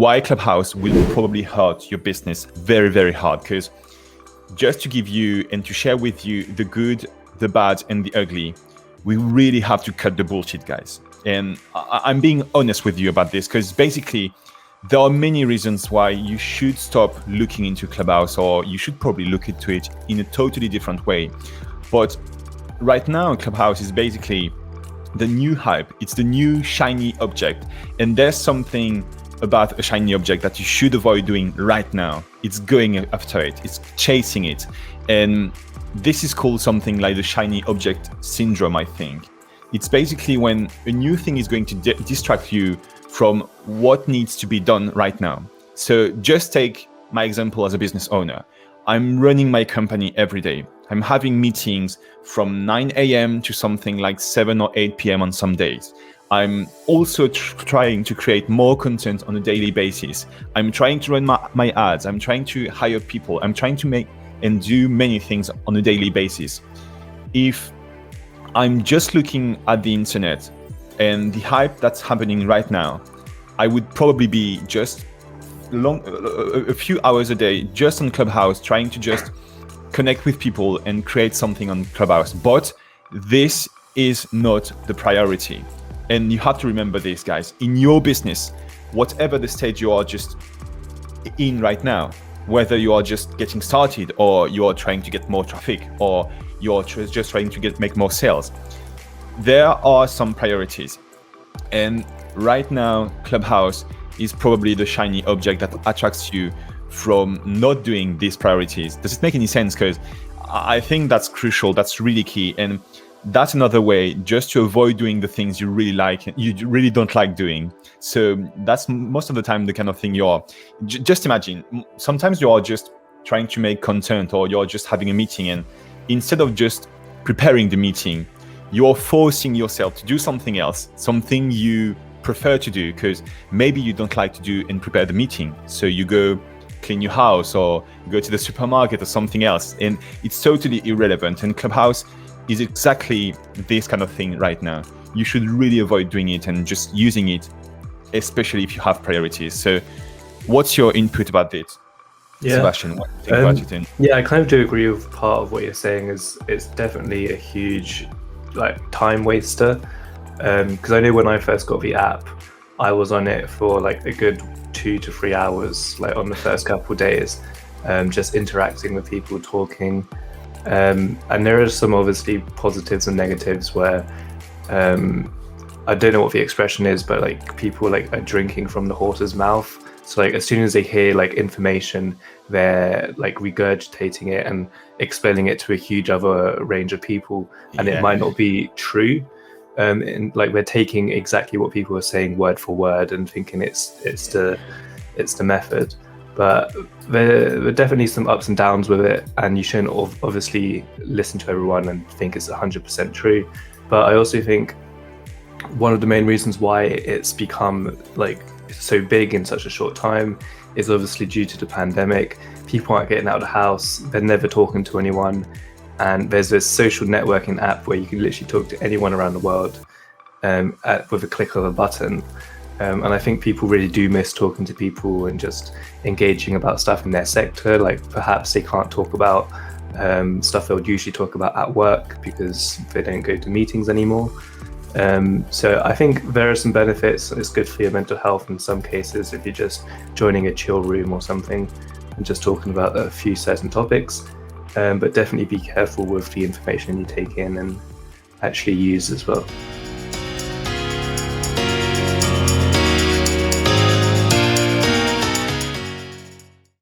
why Clubhouse will probably hurt your business very, very hard. Because just to give you and to share with you the good, the bad, and the ugly, we really have to cut the bullshit, guys. And I'm being honest with you about this, because basically there are many reasons why you should stop looking into Clubhouse, or you should probably look into it in a totally different way. But right now, Clubhouse is basically the new hype. It's the new shiny object. And there's something about a shiny object that you should avoid doing right now. It's going after it. It's chasing it. And this is called something like the shiny object syndrome, I think. It's basically when a new thing is going to distract you from what needs to be done right now. So just take my example as a business owner. I'm running my company every day. I'm having meetings from 9 a.m. to something like 7 or 8 p.m. on some days. I'm also trying to create more content on a daily basis. I'm trying to run my ads. I'm trying to hire people. I'm trying to make and do many things on a daily basis. If I'm just looking at the internet and the hype that's happening right now, I would probably be just a few hours a day just on Clubhouse, trying to just connect with people and create something on Clubhouse. But this is not the priority. And you have to remember this, guys. In your business, whatever the stage you are just in right now, whether you are just getting started, or you are trying to get more traffic, or you're just trying to make more sales, there are some priorities. And right now, Clubhouse is probably the shiny object that attracts you from not doing these priorities. Does it make any sense? Because I think that's crucial. That's really key. And that's another way just to avoid doing the things you really like, you really don't like doing. So that's most of the time the kind of thing you're, just imagine, sometimes you are just trying to make content, or you're just having a meeting, and instead of just preparing the meeting, you're forcing yourself to do something else, something you prefer to do, because maybe you don't like to do and prepare the meeting. So you go clean your house, or go to the supermarket, or something else, and it's totally irrelevant. And Clubhouse is exactly this kind of thing right now. You should really avoid doing it and just using it, especially if you have priorities. So what's your input about this? Yeah. Sebastien, what do you think about it? Yeah, I kind of do agree with part of what you're saying. Is it's definitely a huge time waster. Because I know when I first got the app, I was on it for like a good 2 to 3 hours, like on the first couple of days, just interacting with people, talking. And there are some obviously positives and negatives where I don't know what the expression is, but like people like are drinking from the horse's mouth. So like as soon as they hear like information, they're like regurgitating it and explaining it to a huge other range of people, and it might not be true. And like they're taking exactly what people are saying word for word and thinking it's the method. But there are definitely some ups and downs with it, and you shouldn't obviously listen to everyone and think it's 100% true. But I also think one of the main reasons why it's become like so big in such a short time is obviously due to the pandemic. People aren't getting out of the house, they're never talking to anyone, and there's this social networking app where you can literally talk to anyone around the world with a click of a button. And I think people really do miss talking to people and just engaging about stuff in their sector. Like perhaps they can't talk about stuff they would usually talk about at work because they don't go to meetings anymore. So I think there are some benefits. It's good for your mental health in some cases if you're just joining a chill room or something and just talking about a few certain topics. But definitely be careful with the information you take in and actually use as well.